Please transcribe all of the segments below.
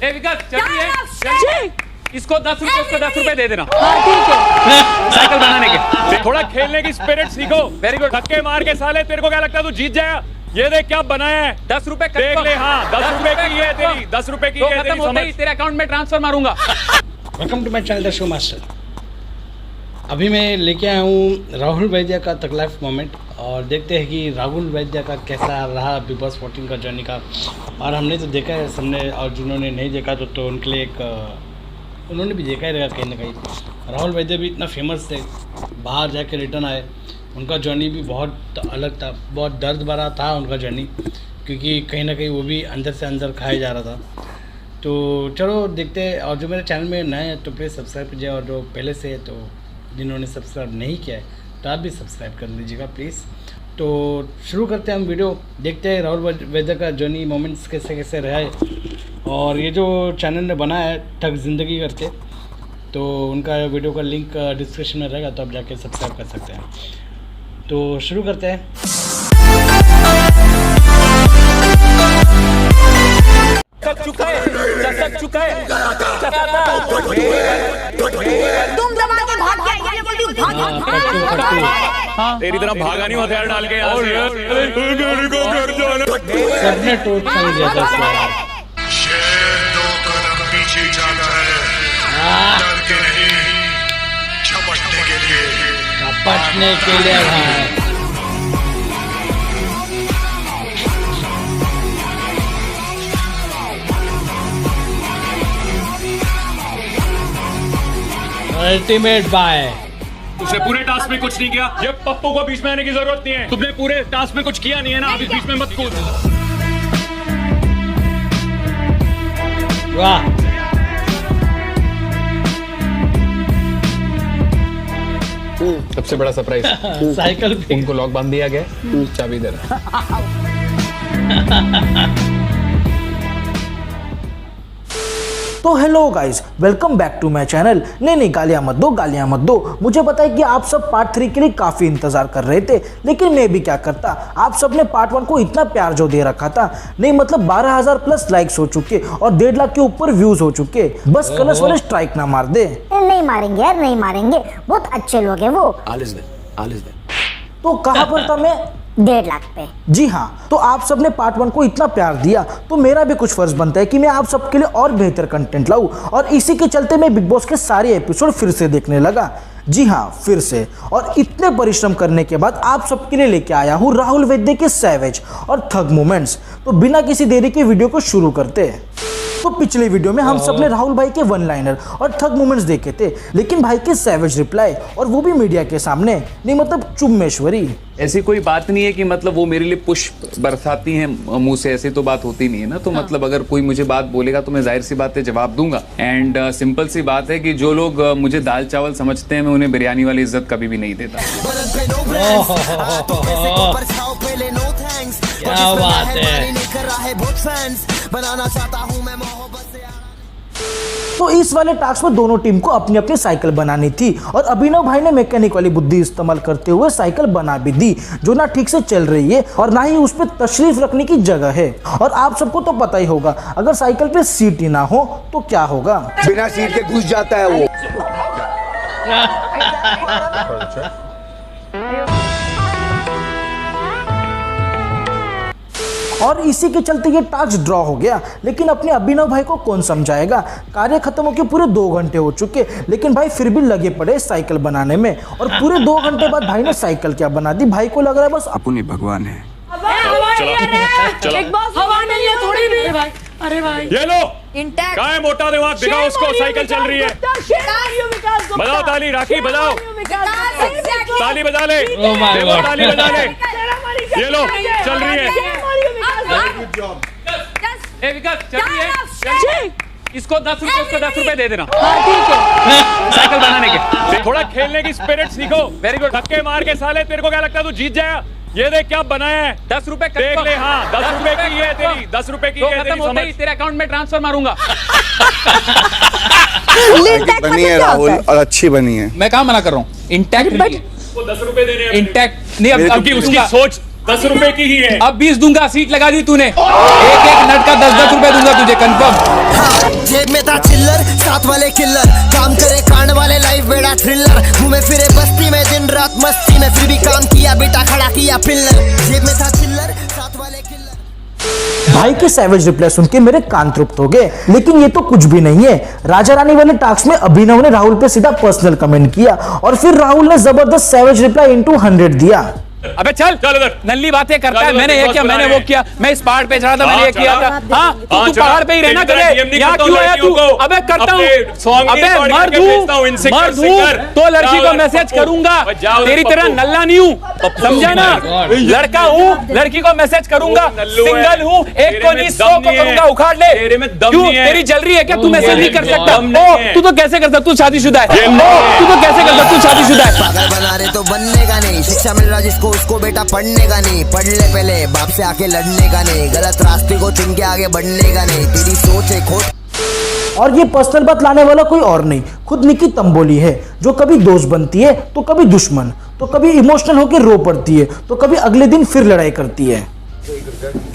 विकास चल रही है, इसको 10 रुपए, उसको 10 रुपए दे देना। हाँ ठीक है। साइकिल बनाने के थोड़ा खेलने की स्पिरिट सीखो। Very good. धक्के मार के साले, तेरे को क्या लगता है तू जीत जाएगा? ये देख क्या बनाया है। 10 रुपए देख ले। हाँ 10 रुपए की है तेरी, 10 रुपए की है तेरी, समझ। तेरे अकाउंट में ट्रांसफर मारूंगा। Welcome to my channel the show master. अभी मैं लेके आया हूँ राहुल वैद्य का तक लाइफ मोमेंट, और देखते हैं कि राहुल वैद्य का कैसा रहा बिग बॉस 14 का जर्नी का। और हमने तो देखा है सबने, और जिन्होंने नहीं देखा तो उनके लिए एक उन्होंने भी देखा ही रहेगा कहीं ना कहीं। राहुल वैद्य भी इतना फेमस थे, बाहर जाके रिटर्न आए, उनका जर्नी भी बहुत अलग था, बहुत दर्द भरा था उनका जर्नी, क्योंकि कहीं ना कहीं वो भी अंदर से अंदर खाया जा रहा था। तो चलो देखते हैं। और जो मेरे चैनल में नए हैं तो प्लीज़ सब्सक्राइब कीजिए, और जो पहले से है तो जिन्होंने सब्सक्राइब नहीं किया है तो आप भी सब्सक्राइब कर लीजिएगा प्लीज़। तो शुरू करते हैं हम वीडियो, देखते हैं राहुल वैद्य का जर्नी मोमेंट्स कैसे कैसे रहा है। और ये जो चैनल ने बनाया है ठग ज़िंदगी करके, तो उनका वीडियो का लिंक डिस्क्रिप्शन में रहेगा, तो आप जाके सब्सक्राइब कर सकते हैं। तो शुरू करते हैं। चुका है। तुम दबा के भाग गए, ये बोल दी भाग। तेरी तरह भागा नहीं हथियार डाल के यहाँ से। सबने टोट कर दिया था यार। शेर 2 कदम पीछे जाता है, डर के नहीं, झपटने के लिए। झपटने के लिए भाई। Ultimate bye. उसने पूरे टास्क में कुछ नहीं किया। ये पप्पू को बीच में आने की जरूरत नहीं है। तुमने पूरे टास्क में कुछ किया नहीं है ना, अभी बीच में मत कूद। वाह। सबसे बड़ा सरप्राइज साइकिल पे उनको लॉक बांध दिया गया, चाबी दे रहा। तो hello guys, welcome back to my channel. नहीं गालियां मत दो। मुझे पता है कि आप सब पार्ट 3 के लिए काफ़ी इंतज़ार कर रहे थे, लेकिन मैं भी क्या करता। आप सब ने पार्ट 1 को इतना प्यार जो दे रखा था, नहीं मतलब 12,000 प्लस लाइक्स हो चुके और 1.5 लाख के ऊपर व्यूज़ हो चुके। बस कलश वाले स्ट्राइक ना मार दे। नहीं मारेंगे यार, नहीं मारेंगे, बहुत अच्छे लोग हैं वो। तो कहाँ पर था मैं? 1.5 लाख पे। जी हाँ, तो आप सबने पार्ट 1 को इतना प्यार दिया, तो मेरा भी कुछ फर्ज बनता है कि मैं आप सबके लिए और बेहतर कंटेंट लाऊं। और इसी के चलते मैं बिग बॉस के सारे एपिसोड फिर से देखने लगा। जी हाँ, फिर से। और इतने परिश्रम करने के बाद आप सबके लिए लेके आया हूँ राहुल वैद्य के सैवेज और थग मोमेंट्स। तो बिना किसी देरी के वीडियो को शुरू करते हैं। तो पिछले वीडियो में हम सब ने राहुल भाई के 1 लाइनर और थग मोमेंट्स देखे थे, लेकिन भाई के सैवेज रिप्लाई, और वो भी मीडिया के सामने, नहीं मतलब चुम्मेश्वरी। ऐसी कोई बात नहीं है कि मतलब वो मेरे लिए पुष्प बरसाती हैं मुंह से, ऐसी तो बात होती नहीं है ना। तो मतलब अगर कोई मुझे बात बोलेगा तो मैं जाहिर सी बात है जवाब दूंगा। एंड सिंपल सी बात है कि जो लोग मुझे दाल चावल समझते हैं, मैं उन्हें बिरयानी वाली इज्जत कभी भी नहीं देता। क्या बात है। तो इस वाले टास्क में दोनों टीम को अपनी अपनी साइकिल बनानी थी, और अभिनव भाई ने मैकेनिक वाली बुद्धि इस्तेमाल करते हुए साइकिल बना भी दी, जो ना ठीक से चल रही है और ना ही उस पर तशरीफ रखने की जगह है। और आप सबको तो पता ही होगा, अगर साइकिल पे सीट ही ना हो तो क्या होगा। बिना सीट के घुस जाता है वो। और इसी के चलते ये टास्क ड्रॉ हो गया, लेकिन अपने अभिनव भाई को कौन समझाएगा। कार्य खत्म होकर पूरे 2 घंटे हो चुके, लेकिन भाई फिर भी लगे पड़े साइकिल बनाने में। और पूरे 2 घंटे बाद भाई ने साइकिल क्या बना दी। भाई को लग रहा है बस अपनी भगवान है। अरे भाई ये लो, क्या है मोटा दिमाग, दिखाओ उसको, साइकिल चल रही है। बजाओ ताली, राखी बजाओ, ताली बजा ले, ताली बजा ले। ये लो, चल रही है। विकास चल रही है, इसको 10 रुपए, उसको 10 रुपए दे देना। हाँ ठीक है। साइकिल बनाने के थोड़ा खेलने की स्पिरिट सीखो। Very good. धक्के मार के साले, तेरे को क्या लगता है तू जीत जाएगा? ये देख क्या बनाया है। 10 रुपए देख ले। हाँ 10 रुपए की है तेरी, 10 रुपए की है तेरी, समझ। तेरे अकाउंट में ट्रांसफर मारूंगा। बनी है राहुल, और अच्छी बनी है। मैं कहाँ मना कर रहा हूँ, इंटैक्ट 10 रुपए देने हैं। इंटैक्ट नहीं। अब उसकी सोच 10 रुपए की ही है। अब 20 दूंगा, सीट लगा दी तूने। एक नट का 10-10 रुपए दूंगा तुझे, कंफर्म। जेब में था चिल्लर, साथ वाले किल्लर, काम करे कांड वाले, लाइफ बेड़ा थ्रिलर, घूमे फिरे बस्ती में दिन रात मस्ती में, फिर भी काम किया बेटा, खड़ा किया पिल्लर, जेब में था चिल्लर, साथ वाले किल्लर। भाई के सैवेज रिप्लाई सुन के मेरे कान तृप्त हो गए, लेकिन ये तो कुछ भी नहीं है। राजा रानी वाले टास्क में अभिनव ने राहुल पे सीधा पर्सनल कमेंट किया और फिर राहुल ने जबरदस्त सैवेज रिप्लाई इनटू 100 दिया। अबे चल इधर नल्ली बातें करता है। मैंने ये किया, मैंने वो किया, मैं इस पहाड़ पे चढ़ा था, मैंने ये किया था। हाँ तू पहाड़ पे ही रहना करे, यहाँ क्यों आया तू? अबे करता हूँ, अबे मर्द हूँ तो लड़की को मैसेज करूंगा, तेरी तरह नल्ला नहीं हूँ, समझा ना? लड़का हूँ, लड़की को मैसेज करूंगा, सिंगल हूँ, एक को नहीं 100 को करूंगा, उखाड़ ले। क्यों तेरी जल रही है क्या? तू मैसेज नहीं कर सकता? तू तो कैसे कर सकता? तू शादीशुदा है, तू तो कैसे कर सकता? तू शादीशुदा है। पागल बना रहे तो बनने का नहीं, शिक्षा मिल रहा जिसको उसको बेटा पढ़ने का नहीं, पढ़ ले पहले बाप से आके लड़ने का नहीं, गलत रास्ते को चुन के आगे बढ़ने का नहीं, तेरी सोच है खोट। और ये पर्सनल बात लाने वाला कोई और नहीं, खुद निकी तंबोली है, जो कभी दोस्त बनती है तो कभी दुश्मन, तो कभी इमोशनल होकर रो पड़ती है, तो कभी अगले दिन फिर लड़ाई करती है।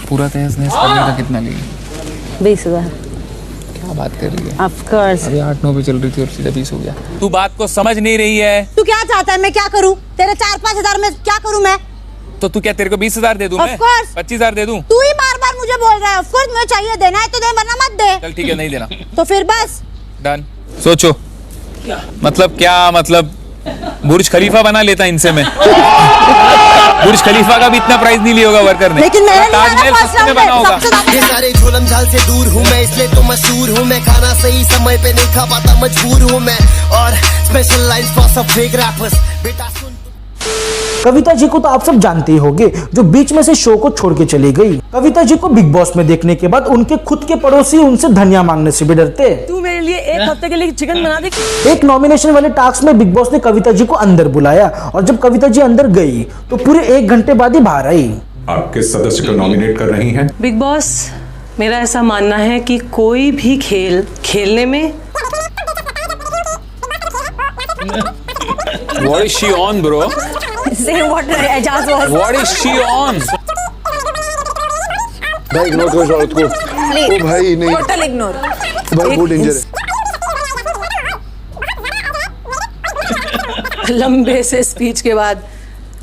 पूरा तहस नहस करने का कितना लिए? 20,000 क्या बात कर रही है? Of course. अभी 8-9 पे चल रही थी और सीधा 20 हो गया। तू बात को समझ नहीं रही है। तू क्या चाहता है मैं क्या करूं? तेरे 4-5 हजार में क्या करूं मैं? तो तू क्या, तेरे को 20,000 दे दूं मैं? Of course। 25,000 दे दूं? तू ही बार-बार मुझे बोल रहा है। ऑफ कोर्स मुझे चाहिए, देना है तो दे, वरना मत दे। चल ठीक है, नहीं देना तो फिर बस डन। सोचो मतलब क्या, मतलब बुर्ज खलीफा बना लेता इनसे मैं। बुर्ज खलीफा का भी इतना प्राइस नहीं लिया होगा वर्कर ने, लेकिन मैंने ताजमहल सस्ते में बना होगा। ये सारे झोलम झाल से दूर हूँ मैं, इसलिए तो मशहूर हूँ मैं, खाना सही समय पे नहीं खा पाता मजबूर हूँ मैं, और स्पेशल लाइन फॉर सब फेक रैपर्स बेटा सुन। कविता जी को तो आप सब जानते ही होंगे, जो बीच में से शो को छोड़ के चली गई। कविता जी को बिग बॉस में देखने के बाद उनके खुद के पड़ोसी उनसे धनिया मांगने से भी डरते। तू मेरे लिए एक हफ्ते के लिए चिकन बना दे। एक नॉमिनेशन वाले टास्क में बिग बॉस ने कविता जी को अंदर बुलाया और जब कविता जी अंदर गई तो पूरे 1 घंटे बाद ही बाहर आई। आप किस सदस्य को नॉमिनेट कर रही हैं? बिग बॉस, मेरा ऐसा मानना है कि कोई भी खेल खेलने में What is she on, bro? Say what Ejaz was. What is she on? भाई इग्नोर करो इस औरत को। ओ भाई नहीं, Total ignore. भाई बहुत डेंजर है। लंबे से स्पीच के बाद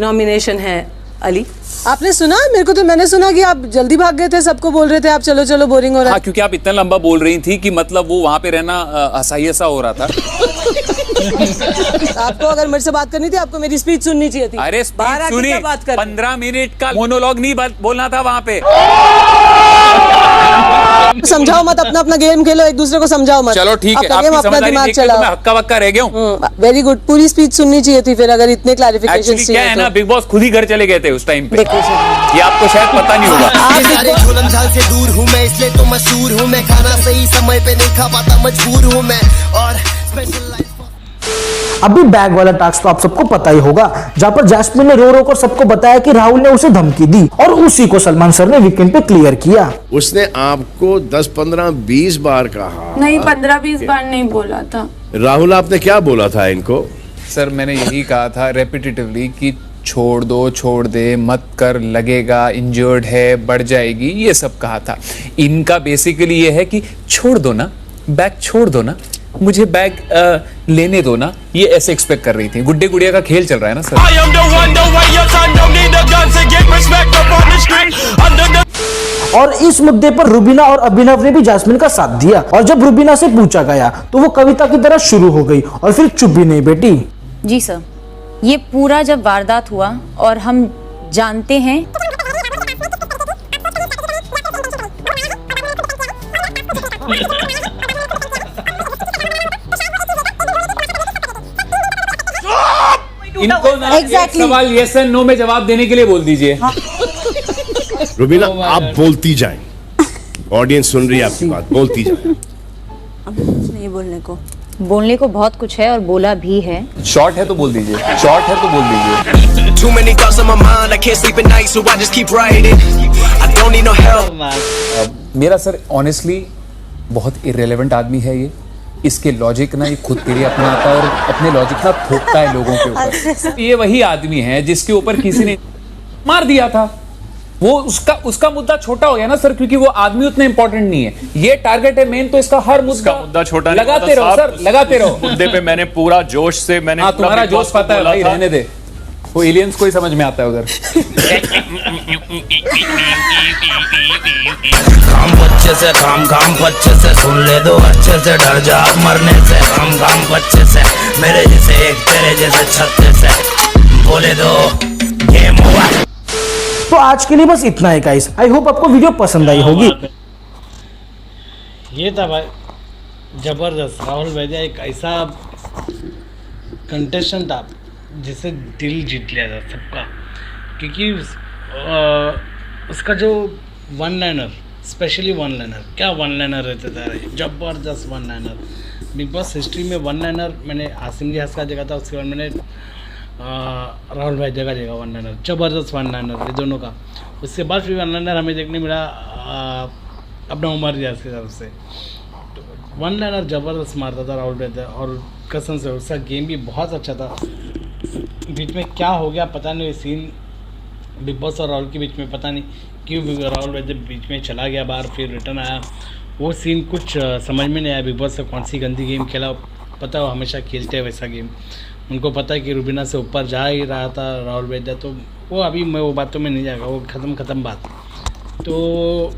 नॉमिनेशन है अली। आपने सुना? मेरे को तो मैंने सुना कि आप जल्दी भाग गए थे, सबको बोल रहे थे आप चलो चलो, बोरिंग हो रहा है। हाँ, क्योंकि आप इतना लंबा बोल रही थी कि मतलब वो वहाँ पे रहना असह्य सा हो रहा था। आपको अगर मेरे से बात करनी थी, आपको मेरी स्पीच सुननी चाहिए थी। अरे बाहर आके सुनी, क्या बात कर? 15 मिनट का मोनोलॉग नहीं बोलना था वहाँ पे। समझाओ मत, अपना अपना गेम खेलो, एक दूसरे को समझाओ मत। चलो ठीक है, आपका गेम, अपना दिमाग चलाओ। हक्का बक्का रह गया हूँ। वेरी गुड, पूरी स्पीच सुननी चाहिए थी फिर, अगर इतने क्लैरिफिकेशन एक्चुअली क्या है ना, बिग बॉस खुद ही घर चले गए थे उस टाइम पे। देखो ये आपको शायद पता नहीं होगा। ये सारे झोलम झाल से दूर हूँ मैं, इसलिए तो मशहूर हूँ मैं, खाना सही समय पे नहीं खा पाता मजबूर हूँ मैं, और स्पेशल लाइफ। अभी बैग वाला टास्क तो आप सबको पता ही होगा, जहाँ पर जैस्मिन ने रो रो कर सबको बताया कि राहुल ने उसे धमकी दी और उसी को सलमान सर ने वीकेंड पे क्लियर किया। उसने आपको 10, 15, 20 बार कहा। नहीं, 15-20 बार नहीं बोला था। राहुल आपने क्या बोला था इनको? सर मैंने यही कहा था रेपिटेटिवली कि छोड़ दो, छोड़ दे, मत कर, लगेगा, इंजर्ड है, बढ़ जाएगी, ये सब कहा था। इनका बेसिकली ये है कि छोड़ दो ना, बैग छोड़ दो ना, मुझे बैग लेने दो ना, ये ऐसे एक्सपेक्ट कर रही थी। गुड्डे गुड़िया का खेल चल रहा है ना सर। और इस मुद्दे पर रुबीना और अभिनव ने भी जैस्मिन का साथ दिया और जब रुबीना से पूछा गया तो वो कविता की तरह शुरू हो गई और फिर चुप भी नहीं बैठी। जी सर, ये पूरा जब वारदात हुआ और हम जानते हैं इनको ना एक सवाल यस एंड नो में जवाब देने के लिए बोल दीजिए। रुबीना आप बोलती जाएं, ऑडियंस सुन रही है आपकी बात, बोलती जाएं। नहीं बोलने को बहुत कुछ है और बोला भी है। शॉर्ट है तो बोल दीजिए, शॉर्ट है तो बोल दीजिए। Too many thoughts on my mind, I can't sleep at night, so I just keep writing. I don't need no help. मेरा सर ऑनेस्टली बहुत इररिलेवेंट आदमी है ये। इसके लॉजिक ना ये खुद के लिए अपनाता है और अपने लॉजिक ना थोपता है लोगों के ऊपर। ये वही आदमी है जिसके ऊपर किसी ने मार दिया था, वो उसका मुद्दा छोटा हो गया ना सर, क्योंकि वो आदमी उतने इंपॉर्टेंट नहीं है। ये टारगेट है मेन, तो इसका हर मुद्दा छोटा लगाते रहो सर, लगाते रहो। मुद्दे पे मैंने पूरा जोश से मैंने तुम्हारा जोश पता है भाई, रहने दे, वो एलियंस को ही समझ में आता है उधर। काम बच्चे से काम बच्चे से सुन ले दो अच्छे से, डर जा मरने से काम बच्चे से, मेरे जैसे एक तेरे जैसे छत्ते से, बोले दो गेम ओवर। तो आज के लिए बस इतना ही गाइस, आई होप आपको वीडियो पसंद आई होगी। ये था भाई जबरदस्त, राहुल वैद्या एक ऐसा कंटेस्टेंट था जिसे दिल जीत लिया था सबका, क्योंकि उसका जो one liner, specially one liner, क्या वन लाइनर रहते थे, जबरदस्त one liner. Big boss history में वन लाइनर मैंने आसिम रियाज का देखा था, उसके बाद मैंने राहुल वैद्या का देखा वन लाइनर, जबरदस्त वन लाइनर ये दोनों का। उसके बाद फिर वन लाइनर हमें देखने मिला अपना उमर रियाज की तरफ से। तो वन लाइनर जबरदस्त मारता था राहुल वैद्या, और कसम से उसका गेम भी बहुत अच्छा था। बीच में क्या हो गया पता नहीं, सीन बिग बॉस और राहुल के बीच में पता नहीं क्यों राहुल वैद्य बीच में चला गया बाहर, फिर रिटर्न आया। वो सीन कुछ समझ में नहीं आया। बिग बॉस से कौन सी गंदी गेम खेला, पता है वो हमेशा खेलते हैं वैसा गेम। उनको पता है कि रुबीना से ऊपर जा ही रहा था राहुल वैद्य, तो वो अभी मैं वो बातों में नहीं जाएगा, वो ख़त्म बात। तो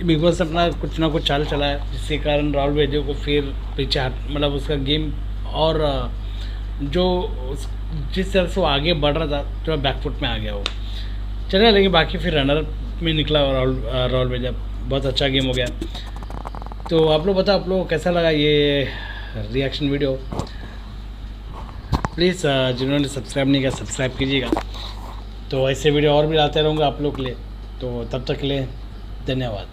बिग बॉस अपना कुछ ना कुछ चाल चला है, जिसके कारण राहुल वैद्य को फिर पीछे मतलब उसका गेम और जो जिस तरह से वो आगे बढ़ रहा था तो बैकफुट में आ गया वो। चलिए, लेकिन बाकी फिर रनर में निकला राहुल वैद्य, बहुत अच्छा गेम हो गया। तो आप लोग बताओ, आप लोगों को कैसा लगा ये रिएक्शन वीडियो। प्लीज़ जिन्होंने सब्सक्राइब नहीं किया सब्सक्राइब कीजिएगा। तो ऐसे वीडियो और भी लाते रहूँगा आप लोग के लिए। तो तब तक के लिए धन्यवाद।